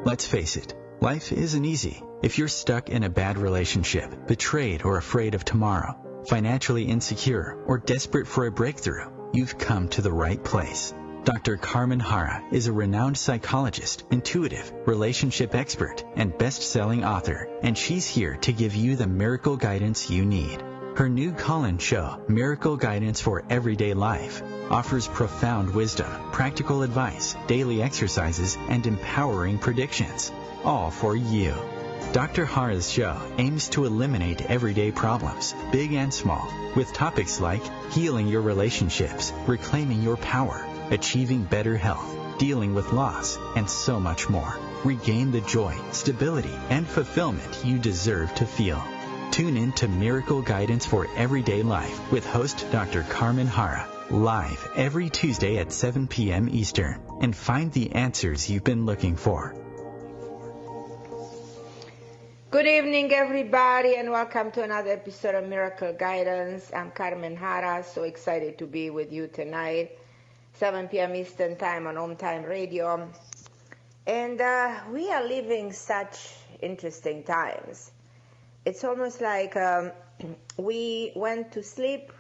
Let's face it, life isn't easy. If you're stuck in a bad relationship, betrayed or afraid of tomorrow, financially insecure, or desperate for a breakthrough, you've come to the right place. Dr. Carmen Harra is a renowned psychologist, intuitive, relationship expert, and best-selling author, and she's here to give you the miracle guidance you need. Her new call-in show, Miracle Guidance for Everyday Life, offers profound wisdom, practical advice, daily exercises, and empowering predictions, all for you. Dr. Harra's show aims to eliminate everyday problems, big and small, with topics like healing your relationships, reclaiming your power, achieving better health, dealing with loss, and so much more. Regain the joy, stability, and fulfillment you deserve to feel. Tune in to Miracle Guidance for Everyday Life with host Dr. Carmen Harra, live every Tuesday at 7 p.m. Eastern, and find the answers you've been looking for. Good evening, everybody, and welcome to another episode of Miracle Guidance. I'm Carmen Harra, so excited to be with you tonight, 7 p.m. Eastern Time on OMTimes Radio. And we are living such interesting times. It's almost like we went to sleep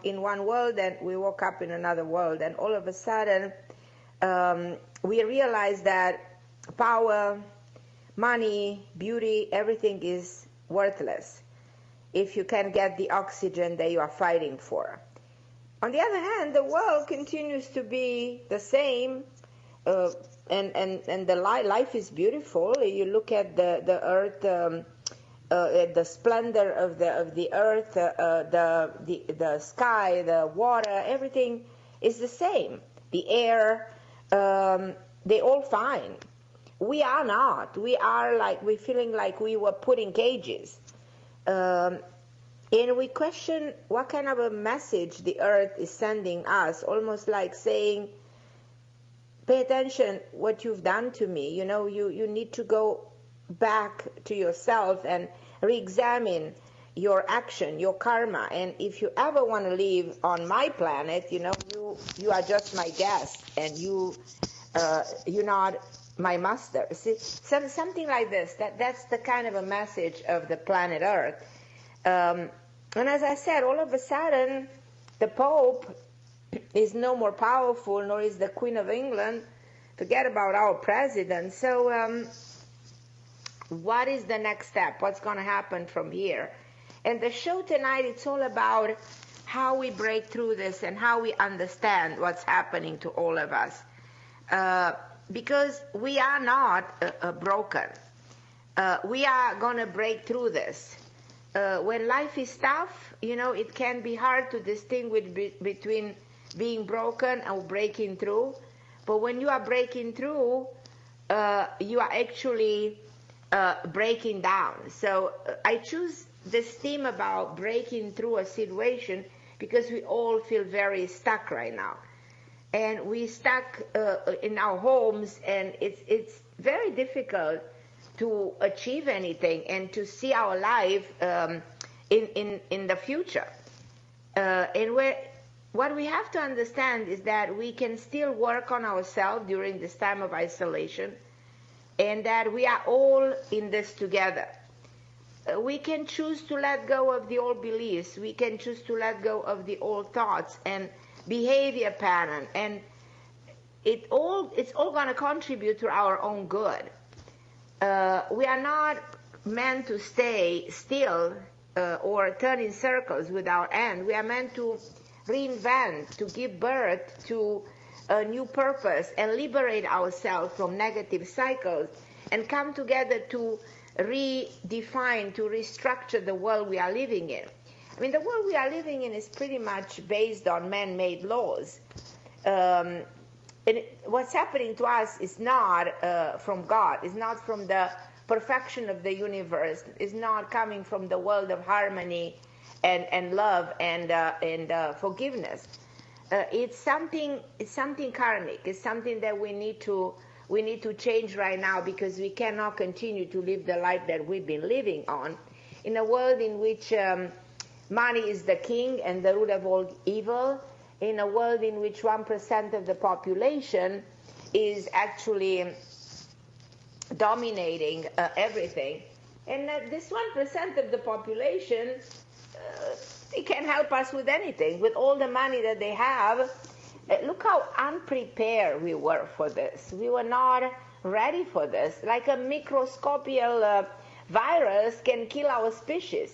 in one world and we woke up in another world, and all of a sudden we realized that power, money, beauty, everything is worthless if you can't get the oxygen that you are fighting for. On the other hand, the world continues to be the same, and the life is beautiful. You look at the earth, the splendor of the earth, the sky, the water, everything is the same. The air, they all fine. We are not. We're feeling like we were put in cages. And we question what kind of a message the earth is sending us, almost like saying, pay attention what you've done to me. You know, you need to go back to yourself and re-examine your action, your karma. And if you ever want to live on my planet, you know, you are just my guest, and you're not my master. See, something like this. That's the kind of a message of the planet Earth. And as I said, all of a sudden, the Pope is no more powerful, nor is the Queen of England. Forget about our president. So what is the next step? What's going to happen from here? And the show tonight, it's all about how we break through this and how we understand what's happening to all of us. Because we are not broken. We are going to break through this. When life is tough, you know, it can be hard to distinguish between being broken and breaking through. But when you are breaking through, you are actually breaking down. So I choose this theme about breaking through a situation because we all feel very stuck right now. And we stuck in our homes, and it's very difficult to achieve anything and to see our life in the future. And what we have to understand is that we can still work on ourselves during this time of isolation, and that we are all in this together. We can choose to let go of the old beliefs. We can choose to let go of the old thoughts and behavior pattern, and it's all going to contribute to our own good. We are not meant to stay still or turn in circles without end. We are meant to reinvent, to give birth to a new purpose and liberate ourselves from negative cycles and come together to redefine, to restructure the world we are living in. I mean, the world we are living in is pretty much based on man-made laws. And what's happening to us is not from God. It's not from the perfection of the universe. It's not coming from the world of harmony and love and forgiveness. It's something karmic. It's something that we need to change right now, because we cannot continue to live the life that we've been living on in a world in which money is the king and the root of all evil, in a world in which 1% of the population is actually dominating everything. And this 1% of the population, they can't help us with anything. With all the money that they have, look how unprepared we were for this. We were not ready for this. Like a microscopical virus can kill our species.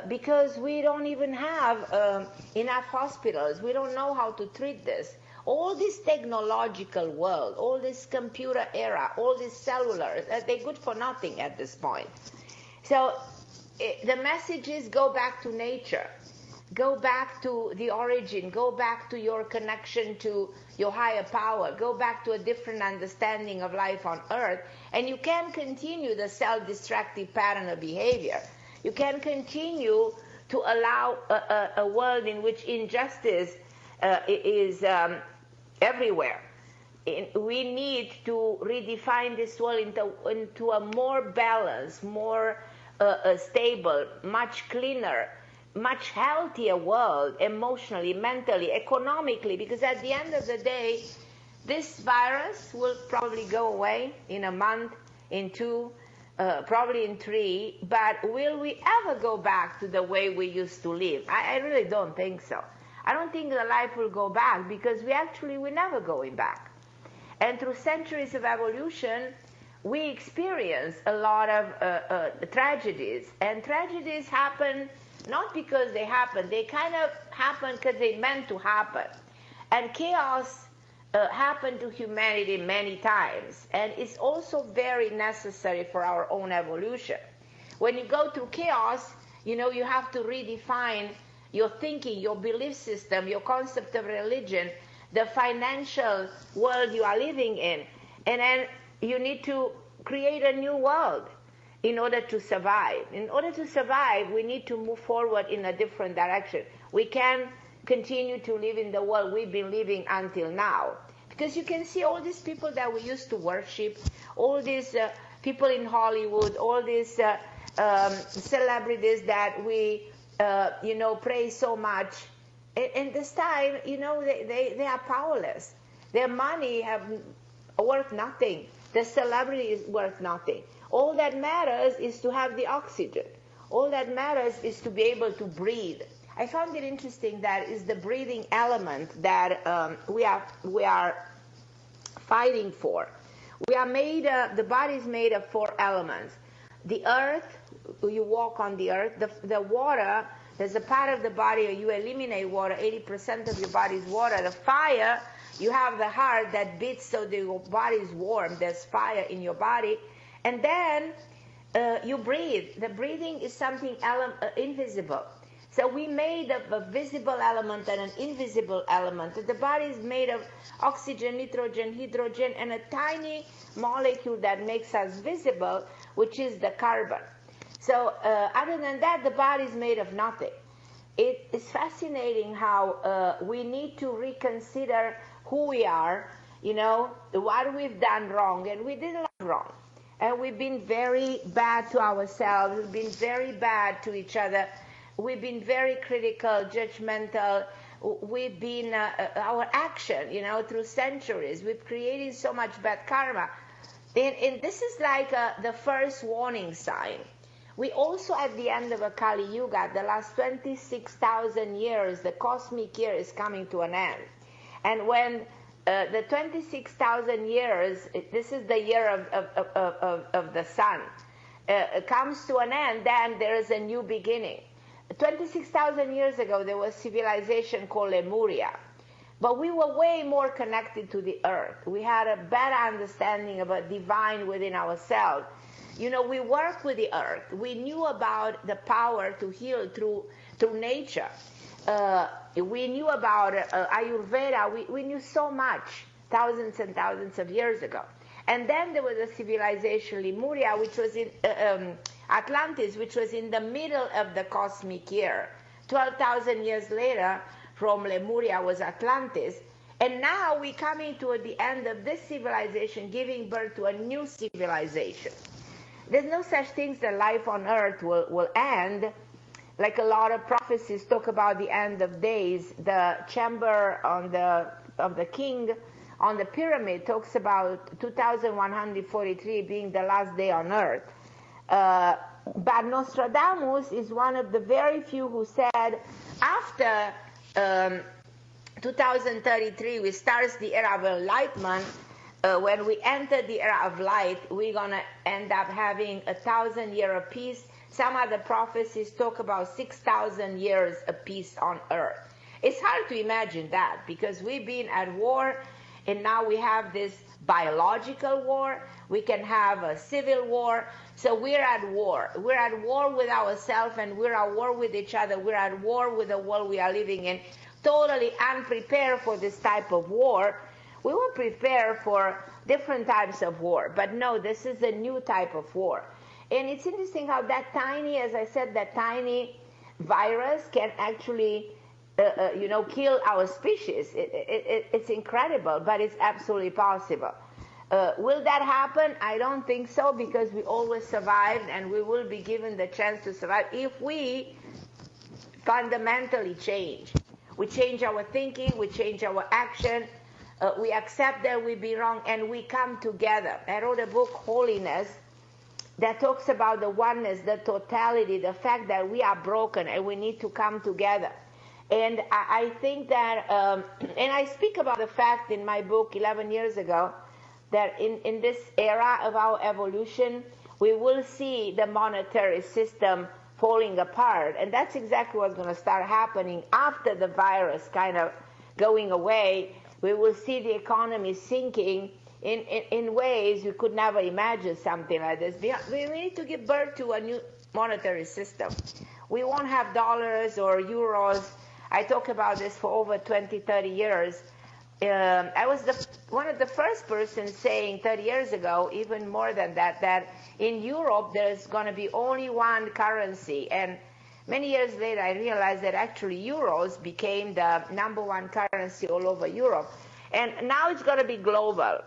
Because we don't even have enough hospitals. We don't know how to treat this. All this technological world, all this computer era, all this cellular, they're good for nothing at this point. So the message is go back to nature. Go back to the origin. Go back to your connection to your higher power. Go back to a different understanding of life on earth. And you can continue the self-destructive pattern of behavior. You can continue to allow a world in which injustice is everywhere. We need to redefine this world into a more balanced, more stable, much cleaner, much healthier world, emotionally, mentally, economically, because at the end of the day, this virus will probably go away in a month, in 2, probably in 3, but will we ever go back to the way we used to live? I really don't think so. I don't think the life will go back because we're never going back. And through centuries of evolution, we experience a lot of tragedies. And tragedies happen not because they happen. They kind of happen because they meant to happen. And chaos happened to humanity many times. And it's also very necessary for our own evolution. When you go through chaos, you have to redefine your thinking, your belief system, your concept of religion, the financial world you are living in. And then you need to create a new world in order to survive. In order to survive, we need to move forward in a different direction. We can continue to live in the world we've been living until now. Because you can see all these people that we used to worship, all these people in Hollywood, all these celebrities that we praise so much. And this time, they are powerless. Their money have worth nothing. The celebrity is worth nothing. All that matters is to have the oxygen. All that matters is to be able to breathe. I found it interesting that is the breathing element that we are fighting for. We are made. The body is made of 4 elements. The earth, you walk on the earth. The water, there's a part of the body you eliminate water. 80% of your body is water. The fire, you have the heart that beats so your body is warm. There's fire in your body. And then you breathe. The breathing is something invisible. So we made of a visible element and an invisible element. The body is made of oxygen, nitrogen, hydrogen, and a tiny molecule that makes us visible, which is the carbon. So other than that, the body is made of nothing. It is fascinating how we need to reconsider who we are, what we've done wrong, and we did a lot wrong. And we've been very bad to ourselves. We've been very bad to each other. We've been very critical, judgmental. We've been, our action, through centuries, we've created so much bad karma. And this is like the first warning sign. We also, at the end of a Kali Yuga, the last 26,000 years, the cosmic year is coming to an end. And when the 26,000 years, this is the year of the sun, comes to an end, then there is a new beginning. 26,000 years ago, there was civilization called Lemuria. But we were way more connected to the earth. We had a better understanding of a divine within ourselves. We work with the earth. We knew about the power to heal through nature. We knew about Ayurveda. We knew so much thousands and thousands of years ago. And then there was a civilization, Lemuria, which was in Atlantis, which was in the middle of the cosmic year. 12,000 years later, from Lemuria was Atlantis. And now we're coming to the end of this civilization, giving birth to a new civilization. There's no such thing that life on earth will end. Like a lot of prophecies talk about the end of days, the chamber of the king on the pyramid talks about 2143 being the last day on earth. But Nostradamus is one of the very few who said after 2033 we starts the era of enlightenment. When we enter the era of light, we're going to end up having 1,000 years of peace. Some other prophecies talk about 6,000 years of peace on earth. It's hard to imagine that because we've been at war, and now we have this biological war. We can have a civil war. So we're at war. We're at war with ourselves, and we're at war with each other. We're at war with the world we are living in. Totally unprepared for this type of war. We were prepared for different types of war. But no, this is a new type of war. And it's interesting how that tiny, as I said, that tiny virus can actually kill our species. It's incredible, but it's absolutely possible. Will that happen? I don't think so, because we always survived, and we will be given the chance to survive if we fundamentally change. We change our thinking, we change our action, we accept that we be wrong, and we come together. I wrote a book, Holiness, that talks about the oneness, the totality, the fact that we are broken and we need to come together. And I think that, and I speak about the fact in my book 11 years ago, that in this era of our evolution, we will see the monetary system falling apart. And that's exactly what's going to start happening after the virus kind of going away. We will see the economy sinking in ways we could never imagine something like this. We need to give birth to a new monetary system. We won't have dollars or euros. I talk about this for over 20, 30 years. I was one of the first persons saying 30 years ago, even more than that, that in Europe there's going to be only one currency. And many years later I realized that actually euros became the #1 currency all over Europe. And now it's going to be global.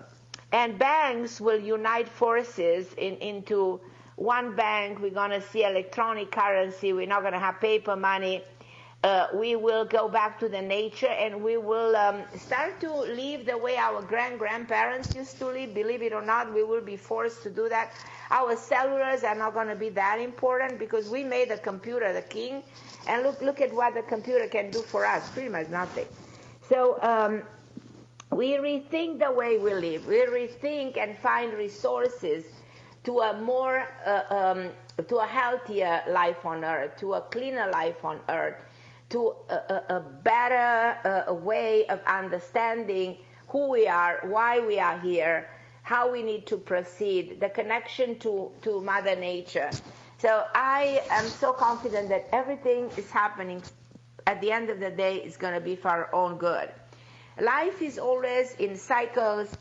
And banks will unite forces into one bank. We're going to see electronic currency. We're not going to have paper money. We will go back to the nature, and we will start to live the way our grandparents used to live. Believe it or not, we will be forced to do that. Our cellulars are not going to be that important because we made the computer the king. And look at what the computer can do for us, pretty much nothing. So we rethink the way we live. We rethink and find resources to a more, to a healthier life on earth, to a cleaner life on earth, to a better way of understanding who we are, why we are here, how we need to proceed, the connection to Mother Nature. So I am so confident that everything is happening at the end of the day is going to be for our own good. Life is always in cycles,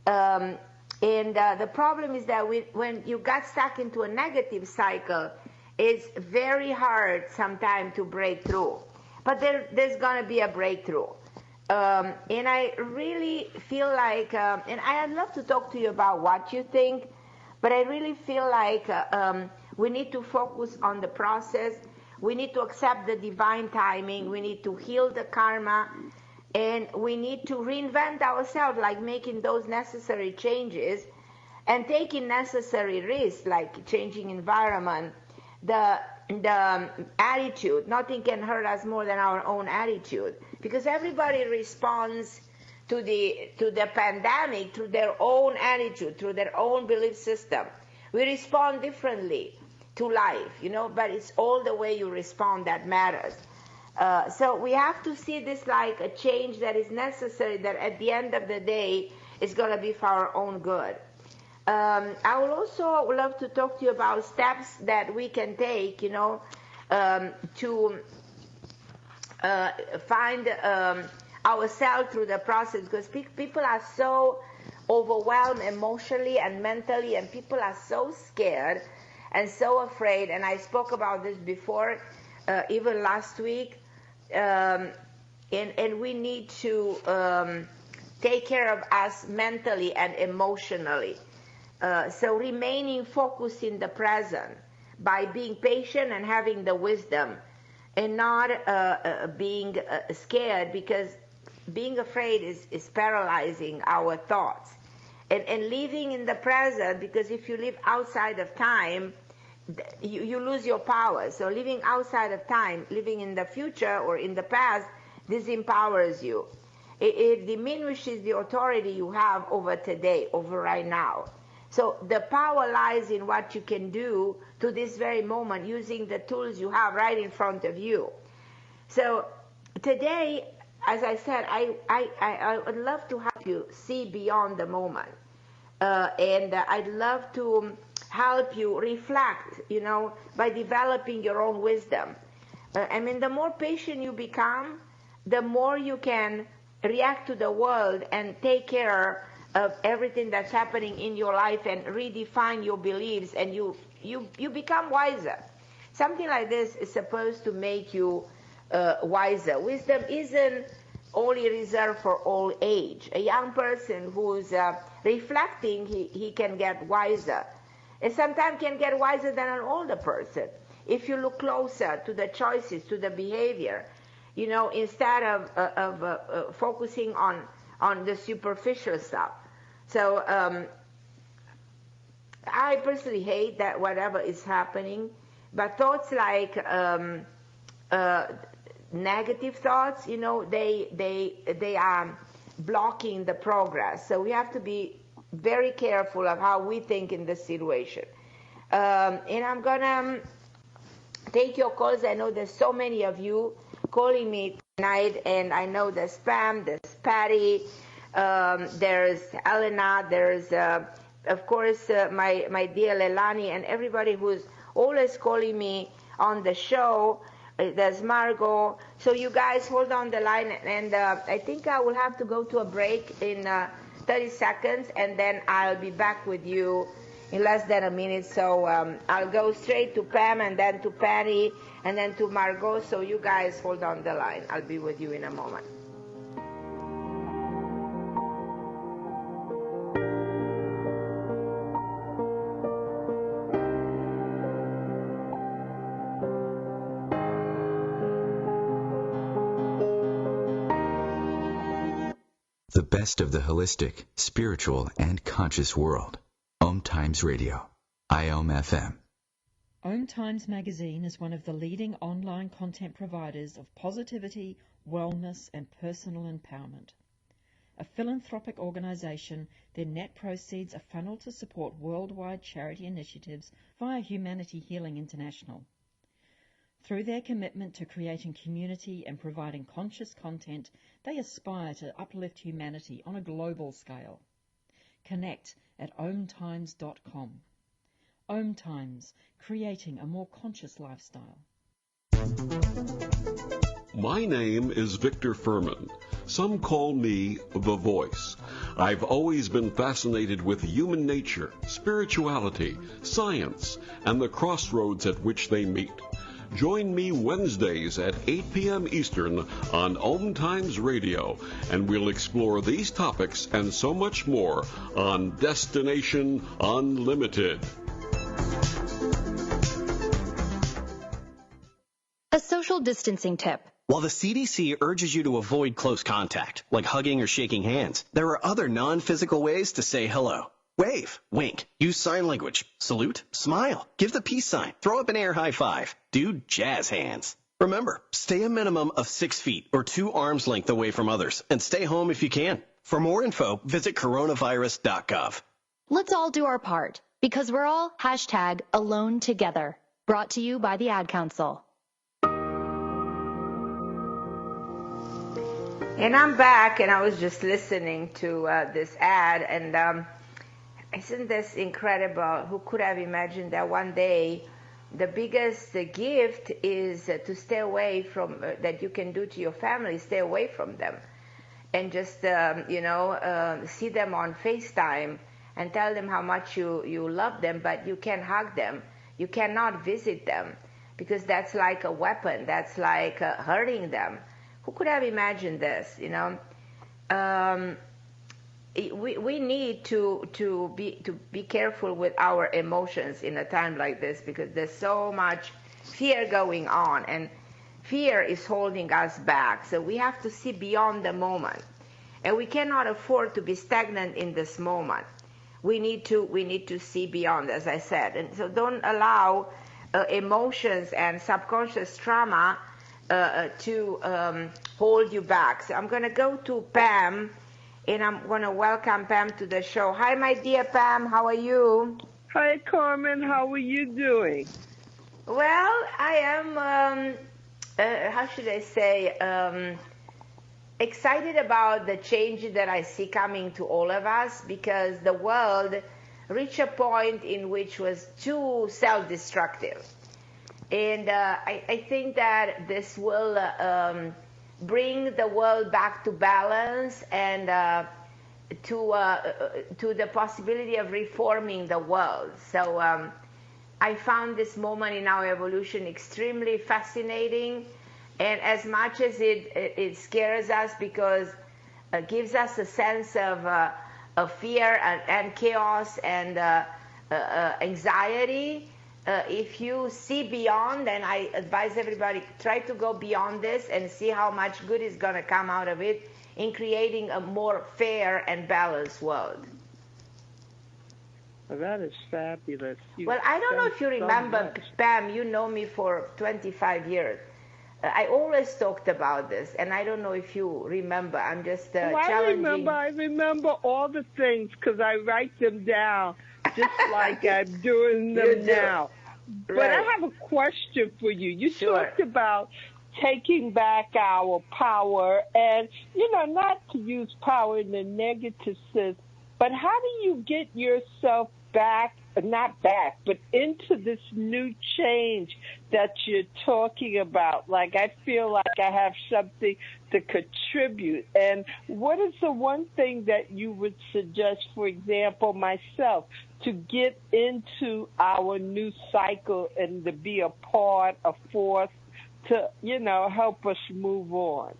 and the problem is that when you got stuck into a negative cycle, it's very hard sometimes to break through. But there's going to be a breakthrough. And I really feel like, and I'd love to talk to you about what you think, but I really feel like we need to focus on the process. We need to accept the divine timing. We need to heal the karma. And we need to reinvent ourselves, like making those necessary changes and taking necessary risks, like changing environment, the attitude. Nothing can hurt us more than our own attitude, because everybody responds to the pandemic through their own attitude, through their own belief system. We respond differently to life, but it's all the way you respond that matters. So we have to see this like a change that is necessary, that at the end of the day is going to be for our own good. I would also love to talk to you about steps that we can take, to find ourselves through the process, because people are so overwhelmed emotionally and mentally, and people are so scared and so afraid. And I spoke about this before, even last week. And we need to take care of us mentally and emotionally. So remaining focused in the present by being patient and having the wisdom, and not being scared, because being afraid is paralyzing our thoughts. And living in the present, because if you live outside of time, you lose your power. So living outside of time, living in the future or in the past, disempowers you. It diminishes the authority you have over today, over right now. So the power lies in what you can do to this very moment, using the tools you have right in front of you. So today, as I said, I would love to help you see beyond the moment. And I'd love to help you reflect, by developing your own wisdom. The more patient you become, the more you can react to the world and take care of everything that's happening in your life and redefine your beliefs, and you become wiser. Something like this is supposed to make you wiser. Wisdom isn't only reserved for old age. A young person who's reflecting, he can get wiser. And sometimes can get wiser than an older person if you look closer to the choices, to the behavior, instead of focusing on the superficial stuff. So I personally hate that whatever is happening, but thoughts like negative thoughts, they are blocking the progress. So we have to be very careful of how we think in this situation. And I'm gonna take your calls. I know there's so many of you calling me tonight, and I know there's Pam, there's Patty, there's Elena, there's of course my dear Leilani, and everybody who's always calling me on the show. There's Margot. So you guys hold on the line, and I think I will have to go to a break in 30 seconds, and then I'll be back with you in less than a minute. So I'll go straight to Pam, and then to Patty, and then to Margot. So you guys hold on the line. I'll be with you in a moment. The best of the holistic, spiritual, and conscious world. OMTimes Radio. IOM-FM. OMTimes magazine is one of the leading online content providers of positivity, wellness, and personal empowerment. A philanthropic organization, their net proceeds are funneled to support worldwide charity initiatives via Humanity Healing International. Through their commitment to creating community and providing conscious content, they aspire to uplift humanity on a global scale. Connect at omtimes.com. OMTimes, creating a more conscious lifestyle. My name is Victor Furman. Some call me The Voice. I've always been fascinated with human nature, spirituality, science, and the crossroads at which they meet. Join me Wednesdays at 8 p.m. Eastern on OMTimes Radio, and we'll explore these topics and so much more on Destination Unlimited. A social distancing tip. While the CDC urges you to avoid close contact, like hugging or shaking hands, there are other non-physical ways to say hello. Wave, wink, use sign language, salute, smile, give the peace sign, throw up an air high five, do jazz hands. Remember, stay a minimum of 6 feet or 2 arms length away from others, and stay home if you can. For more info, visit coronavirus.gov. Let's all do our part, because we're all #alone together. Brought to you by the Ad Council. And I'm back, and I was just listening to this ad, and isn't this incredible? Who could have imagined that one day the biggest gift is to stay away from, that you can do to your family, stay away from them. And just, see them on FaceTime and tell them how much you love them, but you can't hug them. You cannot visit them, because that's like a weapon. That's like hurting them. Who could have imagined this, We need to be careful with our emotions in a time like this, because there's so much fear going on, and fear is holding us back. So we have to see beyond the moment. And we cannot afford to be stagnant in this moment. We need to see beyond, as I said. And so don't allow emotions and subconscious trauma to hold you back. So I'm going to go to Pam, and I'm going to welcome Pam to the show. Hi, my dear Pam. How are you? Hi, Carmen. How are you doing? Well, I am, how should I say, excited about the change that I see coming to all of us, because the world reached a point in which was too self-destructive. And I think that this will bring the world back to balance and to the possibility of reforming the world. So I found this moment in our evolution extremely fascinating. And as much as it scares us, because it gives us a sense of fear and chaos and anxiety, if you see beyond, and I advise everybody, try to go beyond this and see how much good is going to come out of it in creating a more fair and balanced world. Well, that is fabulous. Well, I don't know if you remember, Pam, you know me for 25 years. I always talked about this, and I don't know if you remember. I'm just challenging. I remember all the things, because I write them down, just like I'm doing them now. Right. But I have a question for you. You talked about taking back our power, and, not to use power in a negative sense, but how do you get yourself back, not back, but into this new change that you're talking about? Like, I feel like I have something to contribute. And what is the one thing that you would suggest, for example, myself, to get into our new cycle and to be a part, a force to, help us move on?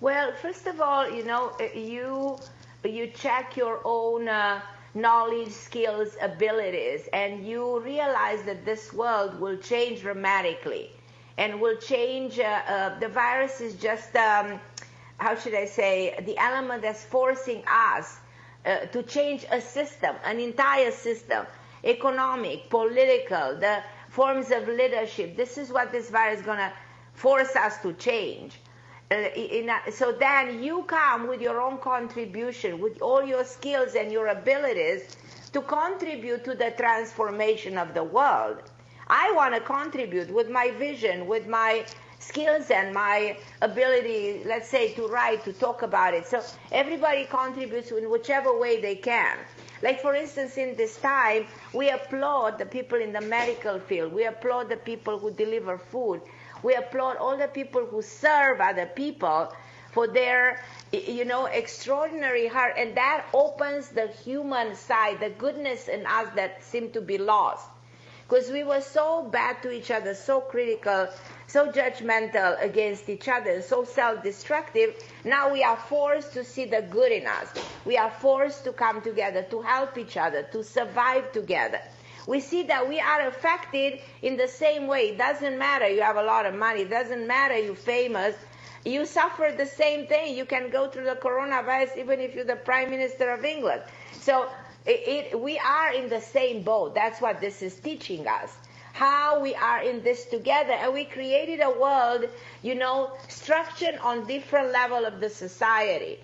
Well, first of all, you check your own knowledge, skills, abilities, and you realize that this world will change dramatically and will change. The virus is just, how should I say, the element that's forcing us to change a system, an entire system, economic, political, the forms of leadership. This is what this virus is going to force us to change. So then you come with your own contribution, with all your skills and your abilities to contribute to the transformation of the world. I want to contribute with my vision, with my skills and my ability, let's say, to write, to talk about it. So everybody contributes in whichever way they can. Like, for instance, in this time, we applaud the people in the medical field. We applaud the people who deliver food. We applaud all the people who serve other people for their, extraordinary heart. And that opens the human side, the goodness in us that seemed to be lost. Because we were so bad to each other, so critical, so judgmental against each other, so self-destructive. Now we are forced to see the good in us. We are forced to come together, to help each other, to survive together. We see that we are affected in the same way. It doesn't matter you have a lot of money. It doesn't matter you're famous. You suffer the same thing. You can go through the coronavirus even if you're the Prime Minister of England. So we are in the same boat. That's what this is teaching us, how we are in this together. And we created a world, structured on different level of the society.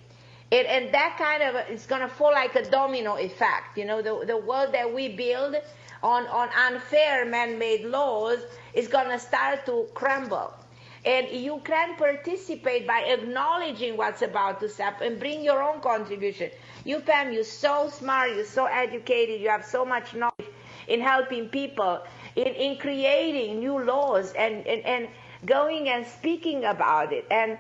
And that kind of, it's going to fall like a domino effect. The world that we build on unfair man-made laws is going to start to crumble. And you can participate by acknowledging what's about to happen and bring your own contribution. You, Pam, you're so smart, you're so educated, you have so much knowledge in helping people, in creating new laws and going and speaking about it and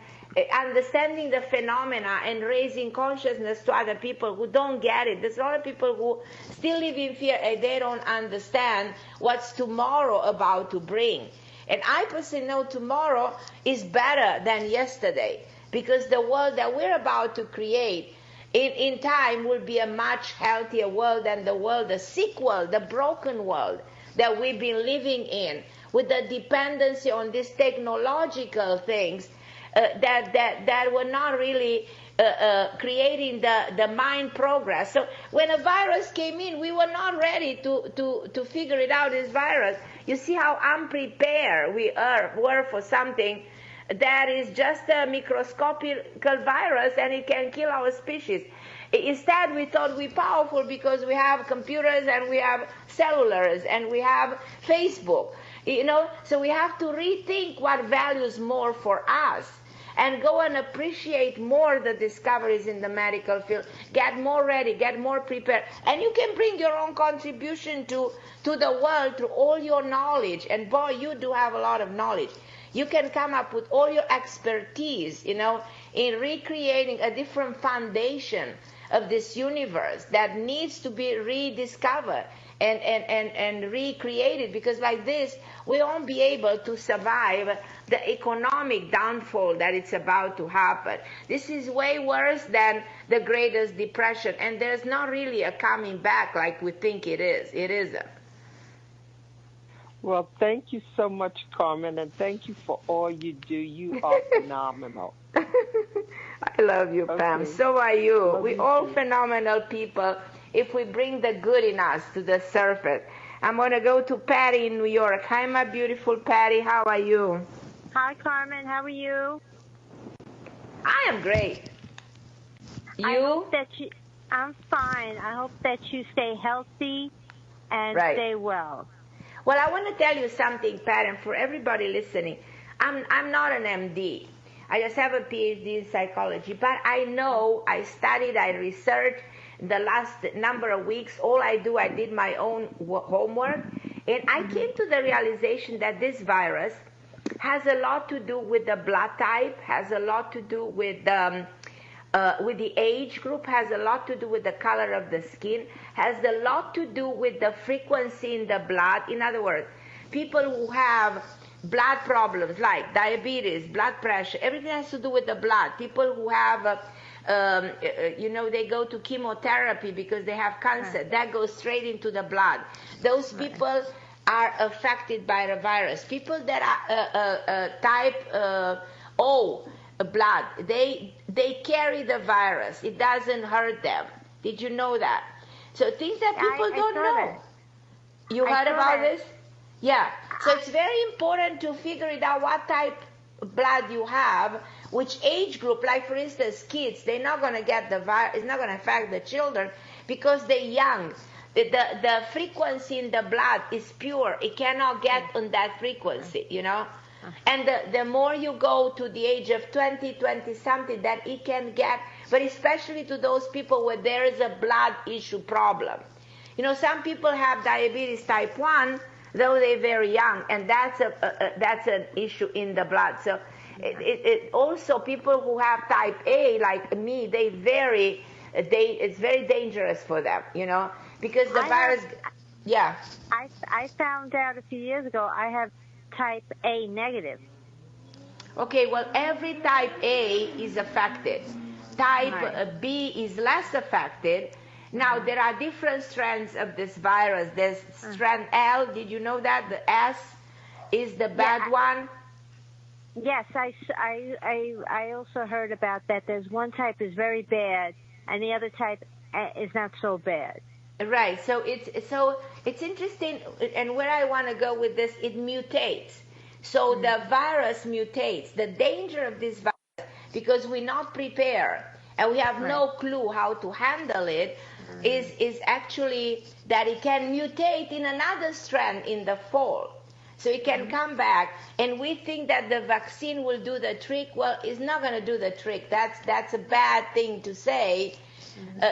understanding the phenomena and raising consciousness to other people who don't get it. There's a lot of people who still live in fear and they don't understand what's tomorrow about to bring. And I personally know tomorrow is better than yesterday, because the world that we're about to create in time will be a much healthier world than the world, the sick world, the broken world that we've been living in, with the dependency on these technological things that were not really creating the mind progress. So when a virus came in, we were not ready to figure it out, this virus. You see how unprepared we were for something that is just a microscopic virus, and it can kill our species. Instead, we thought we're powerful because we have computers and we have cellulars and we have Facebook. So we have to rethink what values more for us and go and appreciate more the discoveries in the medical field. Get more ready, get more prepared. And you can bring your own contribution to the world through all your knowledge. And boy, you do have a lot of knowledge. You can come up with all your expertise, in recreating a different foundation of this universe that needs to be rediscovered and recreated, because like this, we won't be able to survive the economic downfall that it's about to happen. This is way worse than the Greatest Depression, and there's not really a coming back like we think it is. It isn't. Well, thank you so much, Carmen, and thank you for all you do. You are phenomenal. I love you, Pam. So are you. We're all phenomenal people if we bring the good in us to the surface. I'm going to go to Patty in New York. Hi, my beautiful Patty. How are you? Hi, Carmen. How are you? I am great. You? I'm fine. I hope that you stay healthy and stay well. Well, I want to tell you something, Pat, and for everybody listening. I'm not an MD. I just have a PhD in psychology. But I know, I studied, I researched the last number of weeks. All I did my own homework. And I came to the realization that this virus has a lot to do with the blood type, has a lot to do with the age group, has a lot to do with the color of the skin, has a lot to do with the frequency in the blood. In other words, people who have blood problems like diabetes, blood pressure, everything has to do with the blood. People who have, they go to chemotherapy because they have cancer. That goes straight into the blood. Those people are affected by the virus. People that are type O blood, they carry the virus. It doesn't hurt them. Did you know that? So things that people don't know. You heard about this? Yeah. So it's very important to figure it out what type of blood you have, which age group. Like for instance, kids, they're not going to get the virus. It's not going to affect the children because they're young. The frequency in the blood is pure. It cannot get on that frequency, And the more you go to the age of 20 something, that it can get, but especially to those people where there is a blood issue problem. Some people have diabetes type 1, though they're very young, and that's an issue in the blood. So it also people who have type A, like me, it's very dangerous for them, because the virus. Yeah. I found out a few years ago I have type A negative. Okay, well, every type A is affected. Type B is less affected. Now, there are different strands of this virus. There's strand L. Did you know that? The S is the bad one. Yes, I also heard about that. There's one type is very bad, and the other type is not so bad. Right. So it's interesting, and where I want to go with this, it mutates. So the virus mutates. The danger of this virus, because we're not prepared and we have no clue how to handle it, is actually that it can mutate in another strand in the fall. So it can come back, and we think that the vaccine will do the trick. Well, it's not going to do the trick. That's a bad thing to say.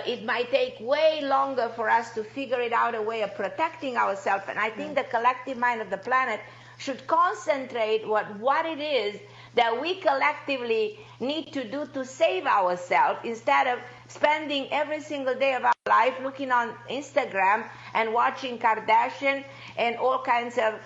It might take way longer for us to figure it out, a way of protecting ourselves. And I think the collective mind of the planet should concentrate what it is that we collectively need to do to save ourselves, instead of spending every single day of our life looking on Instagram and watching Kardashian and all kinds of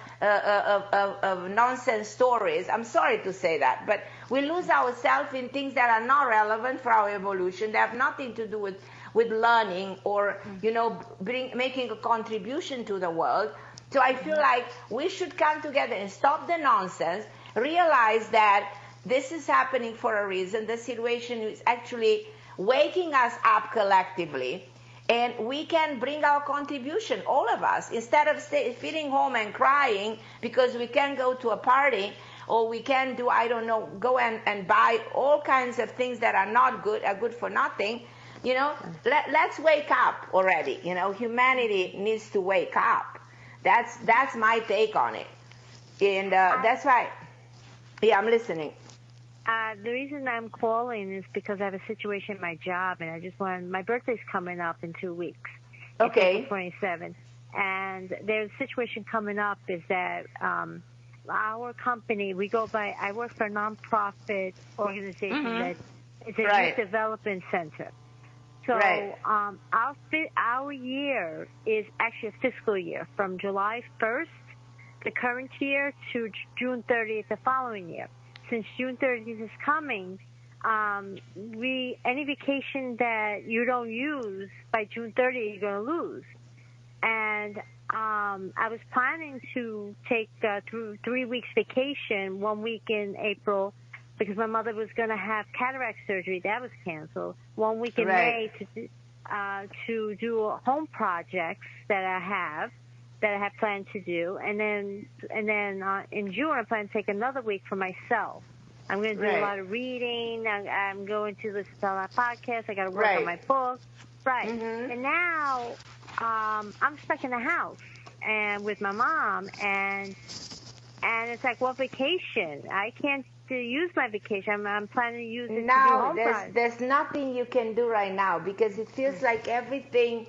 nonsense stories. I'm sorry to say that, but we lose ourselves in things that are not relevant for our evolution. They have nothing to do with learning or making a contribution to the world. So I feel like we should come together and stop the nonsense, realize that this is happening for a reason. The situation is actually waking us up collectively, and we can bring our contribution, all of us, instead of sitting home and crying because we can't go to a party, or we can do, I don't know, go and buy all kinds of things that are not good, are good for nothing. You know, let's wake up already. You know, humanity needs to wake up. That's my take on it. And that's why, yeah, I'm listening. The reason I'm calling is because I have a situation in my job, and I just want, my birthday's coming up in 2 weeks. Okay. April 27th. And there's a situation coming up is that our company, I work for a nonprofit organization that is a youth development center. So our year is actually a fiscal year from July 1st, the current year, to June 30th, the following year. Since June 30th is coming, any vacation that you don't use by June 30th, you're going to lose. And I was planning to take 3 weeks vacation, 1 week in April, because my mother was going to have cataract surgery. That was canceled. 1 week in May to do home projects that I have planned to do, and then in June I plan to take another week for myself. I'm going to do a lot of reading. I'm going to listen to a lot of podcasts. I got to work on my book. And now I'm stuck in the house and with my mom, and it's like, what vacation? I can't use my vacation. I'm planning to use it now. To do home There's nothing you can do right now because it feels like everything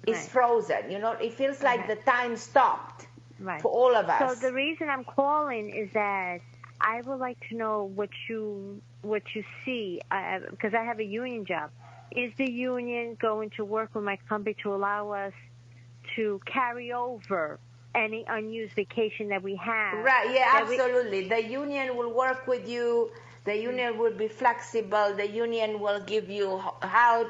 is frozen. You know, it feels like the time stopped for all of us. So the reason I'm calling is that I would like to know what you see, because I have a union job. Is the union going to work with my company to allow us to carry over any unused vacation that we have? Right, yeah, absolutely. The union will work with you. The union will be flexible. The union will give you help,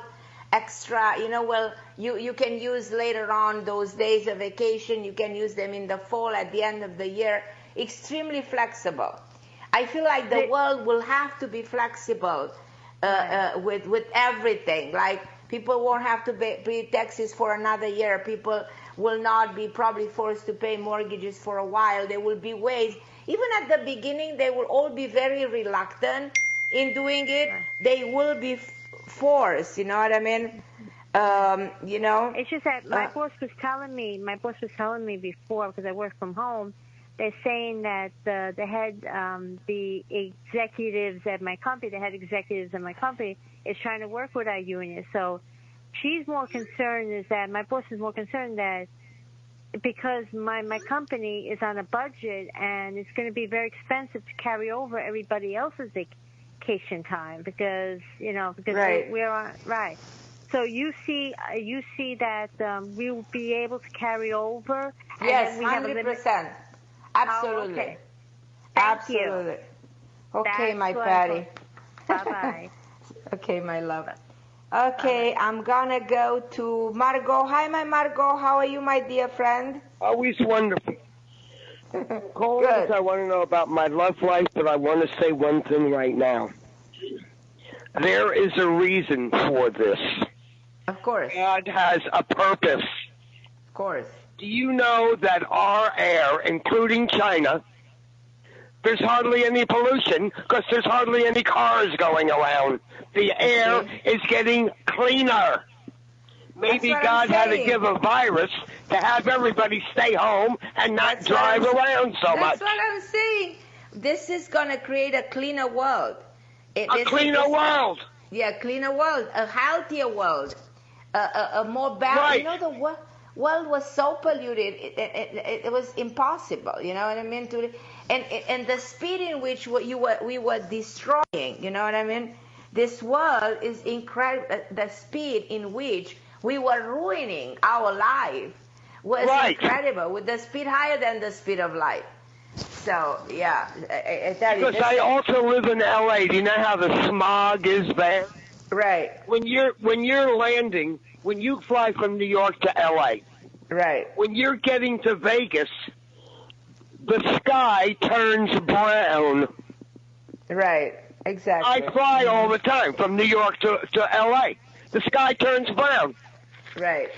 extra, you know, well, you can use later on those days of vacation. You can use them in the fall at the end of the year. Extremely flexible. I feel like the world will have to be flexible with everything. Like, people won't have to pay taxes for another year. People will not be probably forced to pay mortgages for a while. There will be ways. Even at the beginning, they will all be very reluctant in doing it. They will be forced, you know what I mean? You know? It's just that my boss was telling me before, because I work from home, they're saying that the head, the executives at my company, the head executives at my company is trying to work with our union. So she's more concerned my boss is more concerned that because my company is on a budget and it's going to be very expensive to carry over everybody else's vacation time because we're on, So you see that we will be able to carry over. Yes, 100%. Absolutely. Oh, okay. Absolutely. You. Okay, That's my Patty. Bye-bye. Okay, my love. Okay, bye-bye. I'm gonna go to Margot. Hi, my Margot. How are you, my dear friend? Always wonderful. Calling because I want to know about my love life, but I want to say one thing right now. There is a reason for this. Of course. God has a purpose. Of course. Do you know that our air, including China, there's hardly any pollution because there's hardly any cars going around. The air is getting cleaner. Maybe God had to give a virus to have everybody stay home and not drive around so much. That's what I'm saying. This is going to create a cleaner world. A cleaner world. Yeah, a cleaner world, a healthier world, a more balanced. Right. You know, the world was so polluted, it was impossible. You know what I mean? And the speed in which we were destroying. You know what I mean? This world is incredible. The speed in which we were ruining our life was incredible, with the speed higher than the speed of light. So, yeah, I tell you. Because I also live in L.A. Do you know how the smog is there? Right. When you're landing, when you fly from New York to L.A., Right. When you're getting to Vegas, the sky turns brown. Right. Exactly. I fly all the time from New York to L.A. The sky turns brown. Right.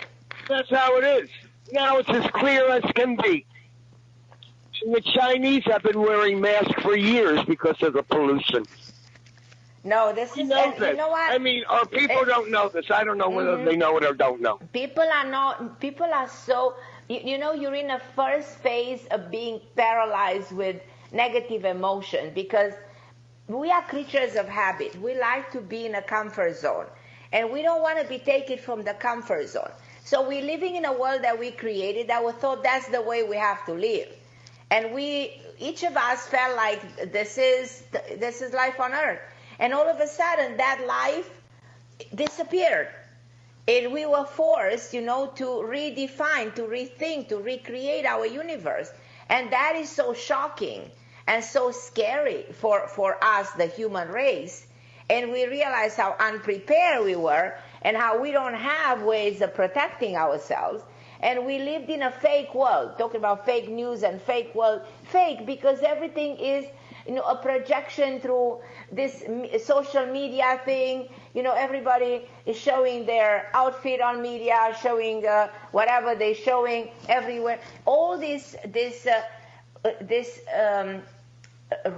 That's how it is. Now it's as clear as can be. And the Chinese have been wearing masks for years because of the pollution. No, this is, You know this. you know what? I mean, or people don't know this. I don't know whether they know it or don't know. People are so, you know, you're in the first phase of being paralyzed with negative emotion because we are creatures of habit. We like to be in a comfort zone, and we don't want to be taken from the comfort zone. So we're living in a world that we created that we thought that's the way we have to live. And each of us felt like this is life on earth. And all of a sudden, that life disappeared. And we were forced, you know, to redefine, to rethink, to recreate our universe. And that is so shocking and so scary for us, the human race. And we realized how unprepared we were and how we don't have ways of protecting ourselves. And we lived in a fake world, talking about fake news and fake world. Fake because everything is, you know, a projection through this social media thing. You know, everybody is showing their outfit on media, showing whatever they're showing everywhere. All this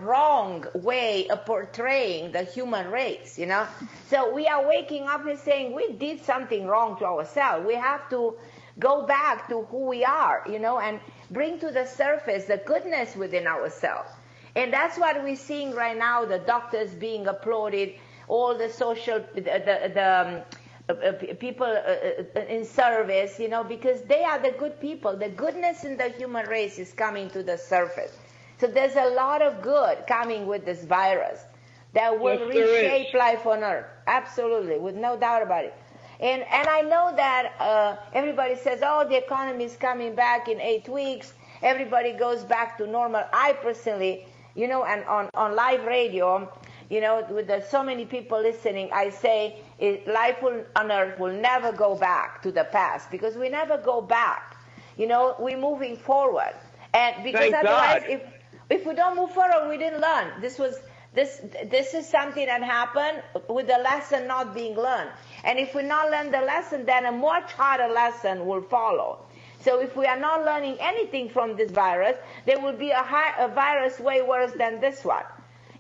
wrong way of portraying the human race, you know. So we are waking up and saying we did something wrong to ourselves. We have to go back to who we are, you know, and bring to the surface the goodness within ourselves. And that's what we're seeing right now, the doctors being applauded, all the social, people in service, you know, because they are the good people. The goodness in the human race is coming to the surface. So there's a lot of good coming with this virus that will reshape life on Earth. Absolutely, with no doubt about it. And I know that everybody says, oh, the economy is coming back in 8 weeks. Everybody goes back to normal. I personally, you know, and on live radio, you know, with so many people listening, I say life on Earth will never go back to the past because we never go back. You know, we're moving forward. And because otherwise, if we don't move forward, we didn't learn. This is something that happened with the lesson not being learned. And if we not learn the lesson, then a much harder lesson will follow. So if we are not learning anything from this virus, there will be a virus way worse than this one.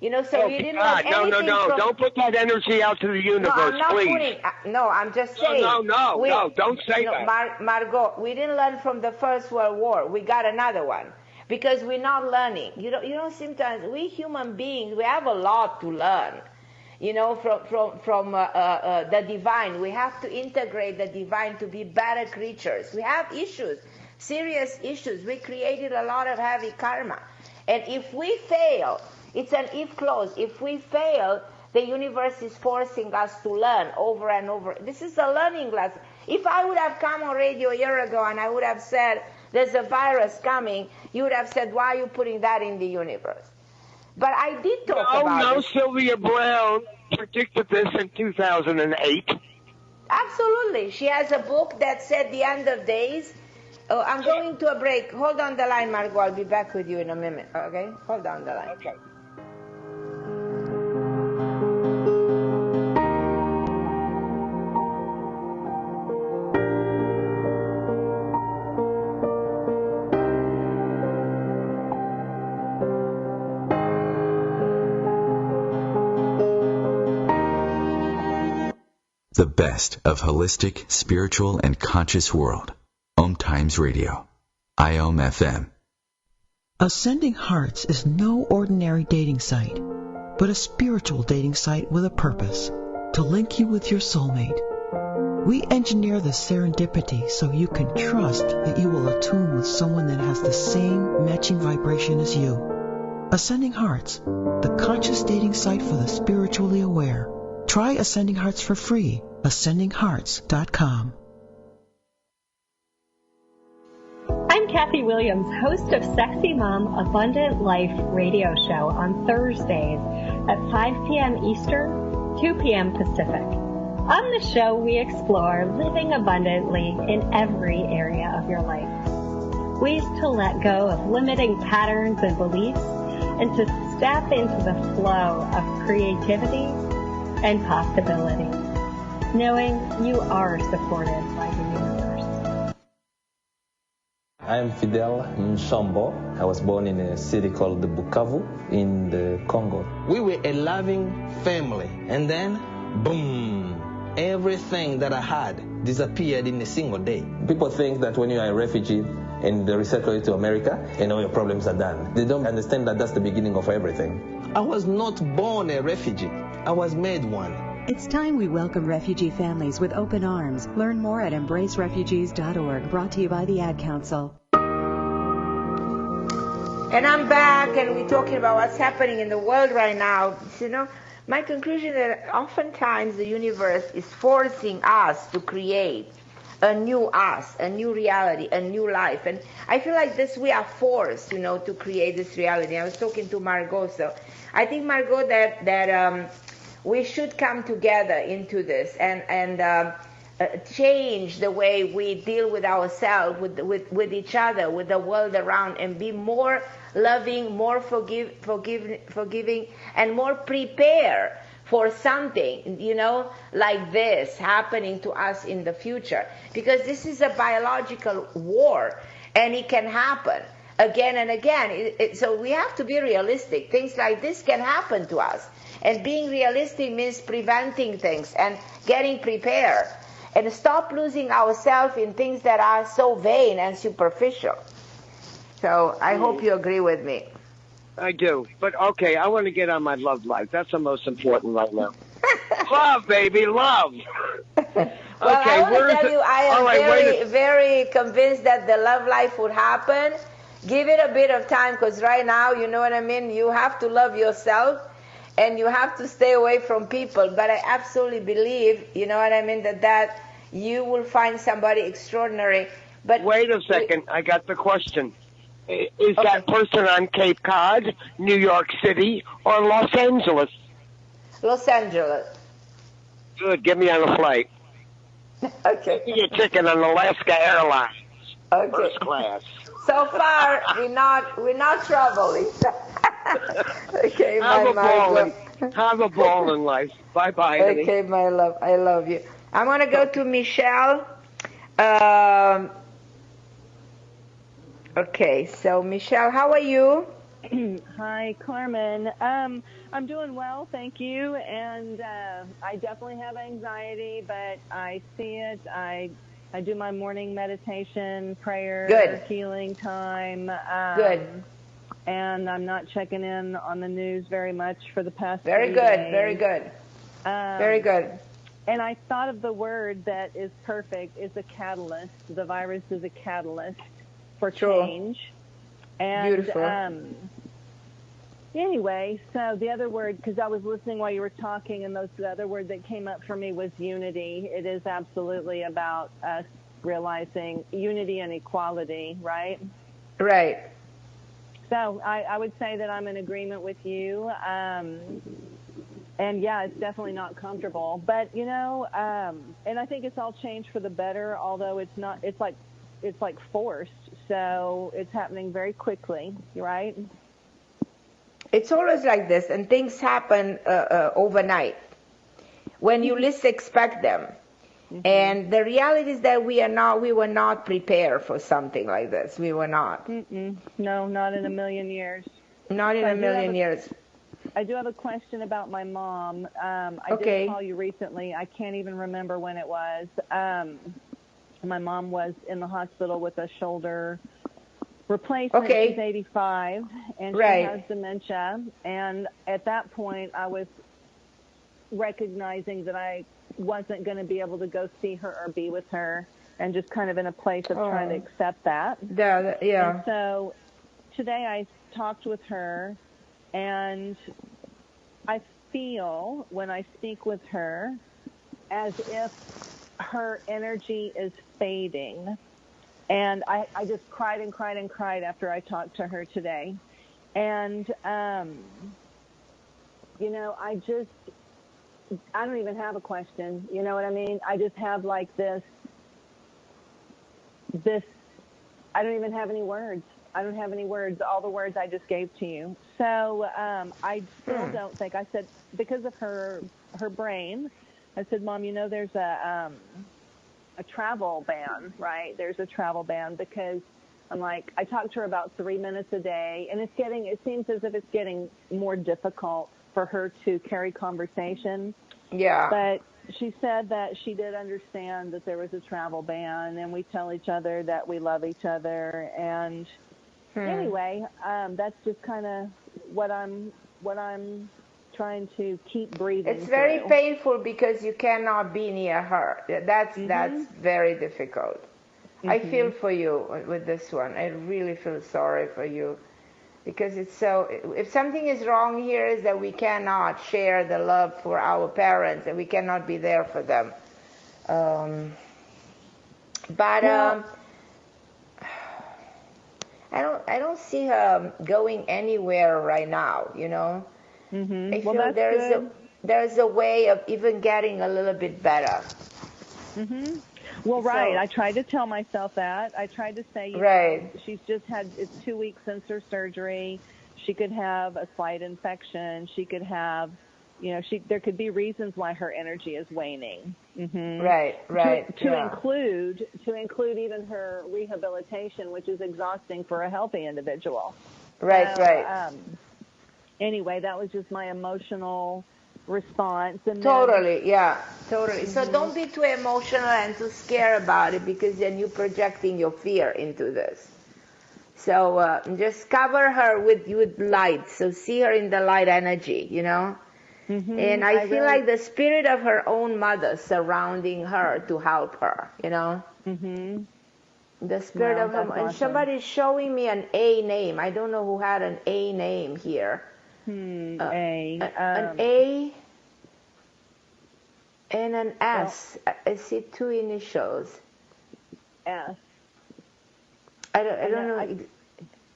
You know, so you didn't learn anything. No. Don't put that energy out to the universe, please. I'm just saying. No, don't say that. Margot, we didn't learn from the First World War. We got another one. Because we're not learning. You know, sometimes we human beings, we have a lot to learn. You know, from the divine. We have to integrate the divine to be better creatures. We have issues, serious issues. We created a lot of heavy karma. And if we fail, it's an if clause. If we fail, the universe is forcing us to learn over and over. This is a learning lesson. If I would have come on radio a year ago and I would have said, there's a virus coming, you would have said, why are you putting that in the universe? But I did talk about it. Sylvia Brown predicted this in 2008. Absolutely. She has a book that said the end of days. Oh, I'm going to a break. Hold on the line, Margot. I'll be back with you in a minute. Okay? Hold on the line. Okay. The best of holistic, spiritual, and conscious world. OMTimes Radio. IOM FM. Ascending Hearts is no ordinary dating site, but a spiritual dating site with a purpose, to link you with your soulmate. We engineer the serendipity so you can trust that you will attune with someone that has the same matching vibration as you. Ascending Hearts, the conscious dating site for the spiritually aware. Try Ascending Hearts for free. AscendingHearts.com. I'm Kathy Williams, host of Sexy Mom Abundant Life radio show on Thursdays at 5 p.m. Eastern, 2 p.m. Pacific. On the show, we explore living abundantly in every area of your life. Ways to let go of limiting patterns and beliefs and to step into the flow of creativity and possibility, knowing you are supported by the universe. I am Fidel Nsombo. I was born in a city called Bukavu in the Congo. We were a loving family, and then, boom, everything that I had disappeared in a single day. People think that when you are a refugee and they resettle you to America, and all your problems are done. They don't understand that that's the beginning of everything. I was not born a refugee. I was made one. It's time we welcome refugee families with open arms. Learn more at embracerefugees.org, brought to you by the Ad Council. And I'm back, and we're talking about what's happening in the world right now. You know, my conclusion is that oftentimes the universe is forcing us to create a new us, a new reality, a new life. And I feel like this, we are forced, you know, to create this reality. I was talking to Margot, so I think, Margot, that we should come together into this and change the way we deal with ourselves, with each other, with the world around, and be more loving, more forgiving, and more prepared for something, you know, like this happening to us in the future. Because this is a biological war, and it can happen again and again. So we have to be realistic. Things like this can happen to us. And being realistic means preventing things and getting prepared. And stop losing ourselves in things that are so vain and superficial. So I hope you agree with me. I do. But, okay, I want to get on my love life. That's the most important right now. Love, baby, love. Well, I want to tell you, I am very convinced that the love life would happen. Give it a bit of time, because right now, you know what I mean, you have to love yourself, and you have to stay away from people. But I absolutely believe, you know what I mean, that you will find somebody extraordinary. But wait a second, I got the question. Is that person on Cape Cod, New York City, or Los Angeles? Los Angeles. Good, get me on a flight. Okay. Get me a ticket on Alaska Airlines. Okay. First class. So far, we're not traveling. Okay, Have a ball in life. Bye-bye, honey. Okay, my love, I love you. I'm going to go to Michelle. Okay, so Michelle, how are you? Hi, Carmen. I'm doing well, thank you. And I definitely have anxiety, but I see it. I do my morning meditation, prayer, healing time. Good. And I'm not checking in on the news very much for the past Very few good, days. very good. Very good. And I thought of the word that is perfect is a catalyst. The virus is a catalyst for change. And, beautiful. Anyway, so the other word, because I was listening while you were talking, and the other word that came up for me was unity. It is absolutely about us realizing unity and equality, right? Right. So I would say that I'm in agreement with you. And yeah, it's definitely not comfortable, but you know, and I think it's all changed for the better, although it's not, it's like forced. So it's happening very quickly, right? It's always like this, and things happen overnight when you least expect them. Mm-hmm. And the reality is that we were not prepared for something like this. We were not. No, not in a million years. Not in a million years. I do have a question about my mom. I did call you recently. I can't even remember when it was. My mom was in the hospital with a shoulder replacement. She's 85, and she has dementia. And at that point, I was recognizing that I wasn't going to be able to go see her or be with her, and just kind of in a place of trying to accept that. Yeah. And so today I talked with her, and I feel when I speak with her as if her energy is fading. And I just cried and cried and cried after I talked to her today. And, you know, I don't even have a question. You know what I mean? I just have like this, I don't even have any words. I don't have any words. All the words I just gave to you. So I still don't think, I said, because of her brain, I said, Mom, you know, there's a travel ban, right? There's a travel ban because I'm like, I talk to her about 3 minutes a day, and it seems as if it's getting more difficult for her to carry conversation. Yeah. But she said that she did understand that there was a travel ban, and we tell each other that we love each other. And anyway, that's just kind of what I'm trying to keep breathing. It's very through. painful because you cannot be near her. That's very difficult. I feel for you with this one. I really feel sorry for you because it's so. If something is wrong here, is that we cannot share the love for our parents and we cannot be there for them. I don't see her going anywhere right now. You know. I feel there's a way of even getting a little bit better. Well, right. I tried to tell myself that. I tried to say, you know, she's just had, it's 2 weeks since her surgery. She could have a slight infection. She could have, you know, there could be reasons why her energy is waning. Right. To include even her rehabilitation, which is exhausting for a healthy individual. Right. Anyway, that was just my emotional response. And totally. So don't be too emotional and too scared about it, because then you're projecting your fear into this. So just cover her with light. So see her in the light energy, you know. And I feel like the spirit of her own mother surrounding her to help her, you know. The spirit of her. And awesome. Somebody's showing me an A name. I don't know who had an A name here. An A and an S. I see 2 initials. S. I don't know.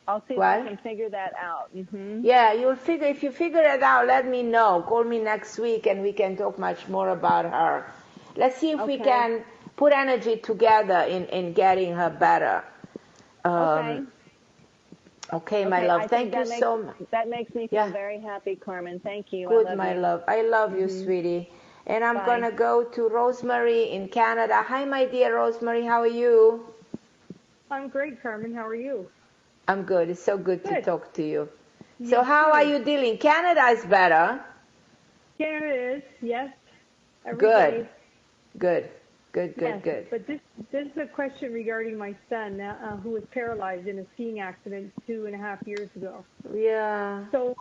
I'll see if I can figure that out. Yeah, you'll figure. If you figure it out, let me know. Call me next week and we can talk much more about her. Let's see if we can put energy together in getting her better. Okay, my love. Thank you so much. That makes me feel very happy, Carmen. Thank you. Good, my love. I love you, sweetie. And I'm going to go to Rosemary in Canada. Hi, my dear Rosemary. How are you? I'm great, Carmen. How are you? I'm good. It's so good to talk to you. So how are you dealing? Canada is better. Canada is, yes. Good. But this is a question regarding my son, who was paralyzed in a skiing accident 2.5 years ago. Yeah. So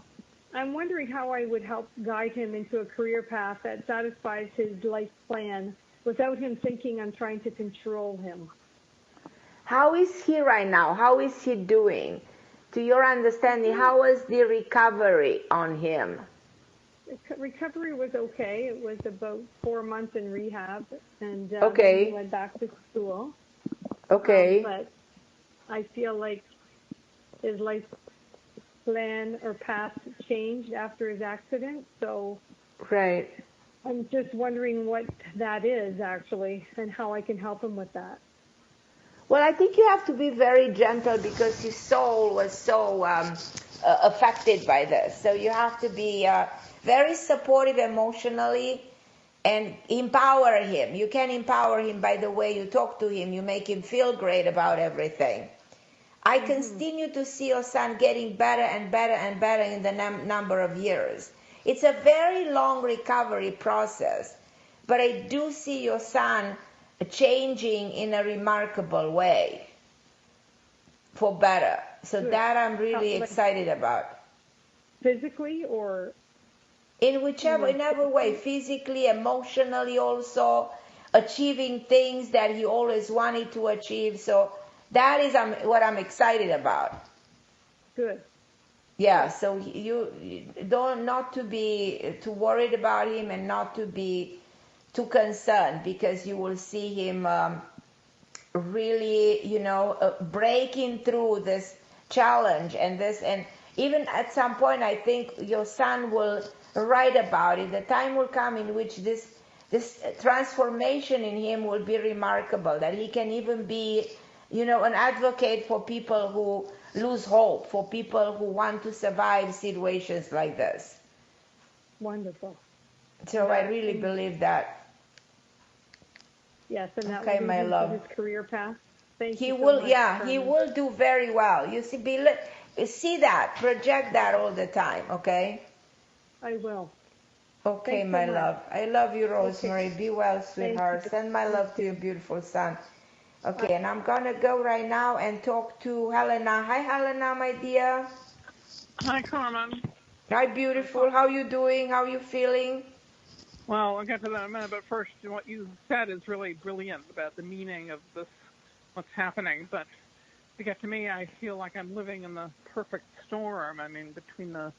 I'm wondering how I would help guide him into a career path that satisfies his life plan without him thinking I'm trying to control him. How is he right now? How is he doing? To your understanding, how was the recovery on him? Recovery was okay. It was about 4 months in rehab, and he went back to school. But I feel like his life plan or path changed after his accident. So I'm just wondering what that is actually, and how I can help him with that. Well, I think you have to be very gentle because his soul was so affected by this. So you have to be very supportive emotionally and empower him. You can empower him by the way you talk to him. You make him feel great about everything. I continue to see your son getting better and better and better in the number of years. It's a very long recovery process, but I do see your son changing in a remarkable way for better. So that I'm really excited about. Physically or? In whichever way, physically, emotionally also, achieving things that he always wanted to achieve. So that is what I'm excited about. Good. Yeah, so you don't not to be too worried about him and not to be too concerned, because you will see him really, breaking through this challenge and even at some point I think your son will right about it. The time will come in which this transformation in him will be remarkable, that he can even be, an advocate for people who lose hope, for people who want to survive situations like this. Wonderful. So I really believe that. Yes, and that okay, will my lead love. him to his career path. Thank he you so will, much, yeah, Carmen. he will do very well. You see that, project that all the time, okay? I will. Okay, Thanks my so love. I love you, Rosemary. Okay. Be well, sweetheart. Send my love to your beautiful son. Okay, and I'm going to go right now and talk to Helena. Hi, Helena, my dear. Hi, Carmen. Hi, beautiful. How you doing? How you feeling? Well, I'll get to that in a minute, but first, what you said is really brilliant about the meaning of this, what's happening. But to get to me, I feel like I'm living in the perfect storm. I mean, between the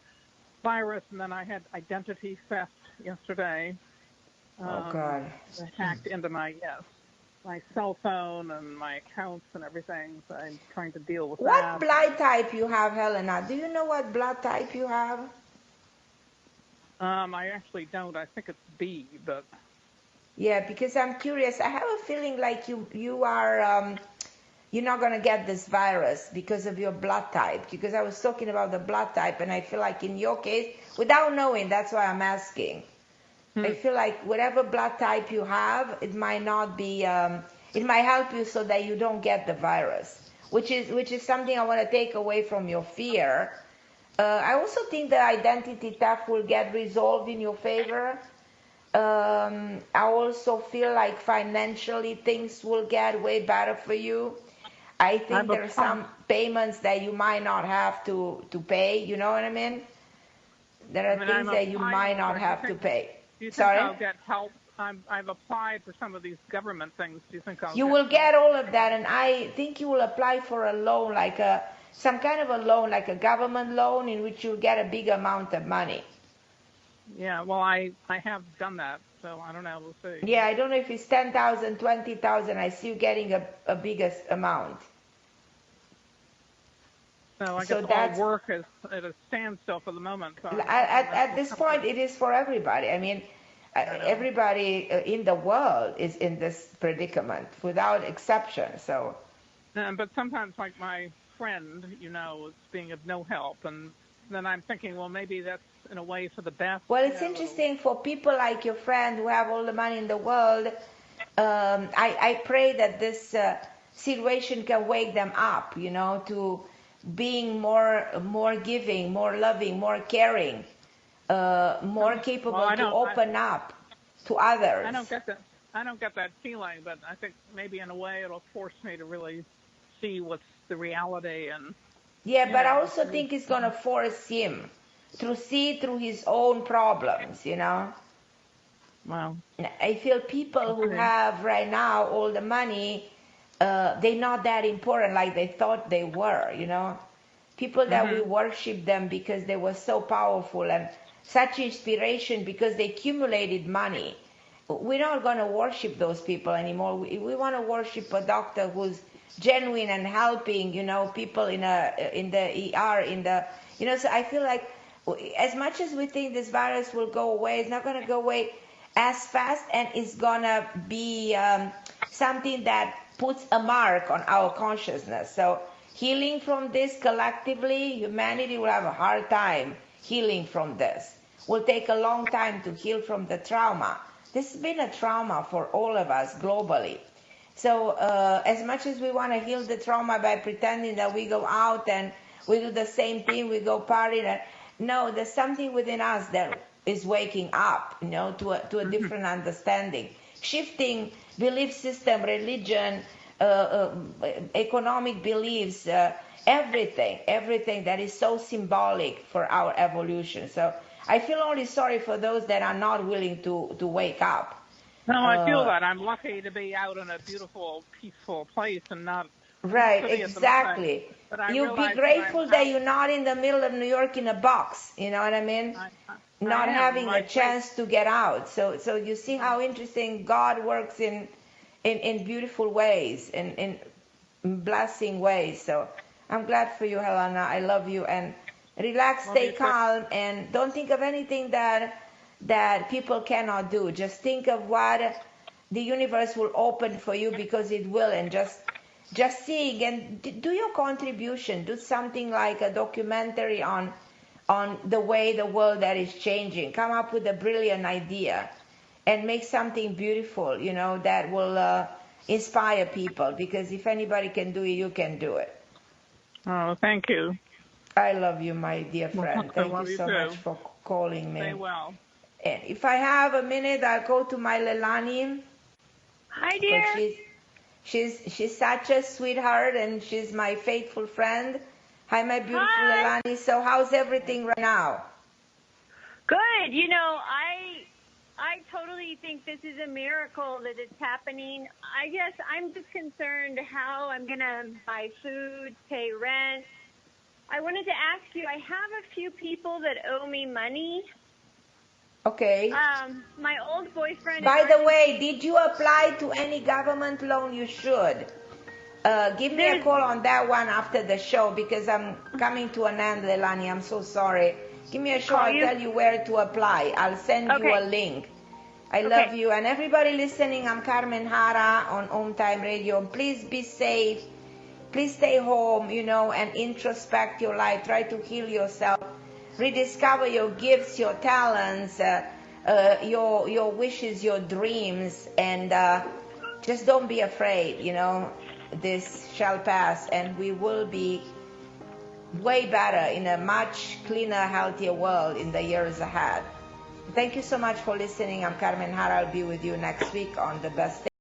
virus and then I had identity theft yesterday. Oh, God. They hacked into my cell phone and my accounts and everything. So I'm trying to deal with that. What blood type you have, Helena? Do you know what blood type you have? I actually don't. I think it's B, but... Yeah, because I'm curious. I have a feeling like you are... you're not going to get this virus because of your blood type. Because I was talking about the blood type, and I feel like in your case, without knowing, that's why I'm asking. I feel like whatever blood type you have, it might not be, it might help you so that you don't get the virus, which is something I want to take away from your fear. I also think the identity theft will get resolved in your favor. I also feel like financially things will get way better for you. I think there are some payments that you might not have to pay. You know what I mean? There are things that you might not have to pay. Do you think Sorry? I'll get help? I've applied for some of these government things. Do you think I'll You will get all of that, and I think you will apply for a loan, like some kind of a loan, like a government loan, in which you'll get a big amount of money. Yeah, well, I have done that, so I don't know. We'll see. Yeah, I don't know if it's 10,000, 20,000. I see you getting a bigger amount. So I guess all work is at a standstill for the moment. So at this point, it is for everybody. I mean, everybody in the world is in this predicament, without exception. So. But sometimes, like my friend, is being of no help, and then I'm thinking, well, maybe that's in a way for the best. Well, it's interesting for people like your friend who have all the money in the world. I pray that this situation can wake them up, to being more giving, more loving, more caring, more capable to open up to others. I don't get that feeling, but I think maybe in a way it'll force me to really see what's the reality and. Yeah, but I also think it's going to force him to see through his own problems, Wow. I feel people who have right now all the money, they're not that important like they thought they were, People that we worship them because they were so powerful and such inspiration because they accumulated money. We're not going to worship those people anymore. We want to worship a doctor who's genuine and helping, people in the ER, so I feel like as much as we think this virus will go away, it's not going to go away as fast, and it's going to be something that puts a mark on our consciousness. So healing from this collectively, humanity will have a hard time healing from this. Will take a long time to heal from the trauma. This has been a trauma for all of us globally. So as much as we want to heal the trauma by pretending that we go out and we do the same thing, we go party, no, there's something within us that is waking up, to a different understanding. Shifting belief system, religion, economic beliefs, everything that is so symbolic for our evolution. So I feel only sorry for those that are not willing to wake up. No, I feel that. I'm lucky to be out in a beautiful, peaceful place and not... Right, exactly. You'll be grateful that you're not in the middle of New York in a box, you know what I mean? Not having a chance to get out. So you see how interesting God works in beautiful ways, in blessing ways. So I'm glad for you, Helena. I love you, and Relax, stay calm, and don't think of anything that people cannot do. Just think of what the universe will open for you, because it will, and just sing and do your contribution. Do something like a documentary on the way the world that is changing. Come up with a brilliant idea and make something beautiful, that will inspire people, because if anybody can do it, you can do it. Oh, thank you. I love you, my dear friend. Thank you so much for calling me. Stay well. And if I have a minute, I'll go to my Leilani. Hi, dear. She's such a sweetheart, and she's my faithful friend. Hi, my beautiful Leilani. So how's everything right now? Good. I totally think this is a miracle that it's happening. I guess I'm just concerned how I'm going to buy food, pay rent. I wanted to ask you, I have a few people that owe me money. Okay. My old boyfriend... By the way, did you apply to any government loan? You should. Give me a call on that one after the show, because I'm coming to an end, Leilani. I'm so sorry. Give me a show. I'll tell you where to apply. I'll send you a link. I love you. And everybody listening, I'm Carmen Harra on OMTime Radio. Please be safe. Please stay home, and introspect your life. Try to heal yourself. Rediscover your gifts, your talents, your wishes, your dreams. And just don't be afraid, This shall pass, and we will be way better in a much cleaner, healthier world in the years ahead. Thank you so much for listening. I'm Carmen Harra. I'll be with you next week on The Best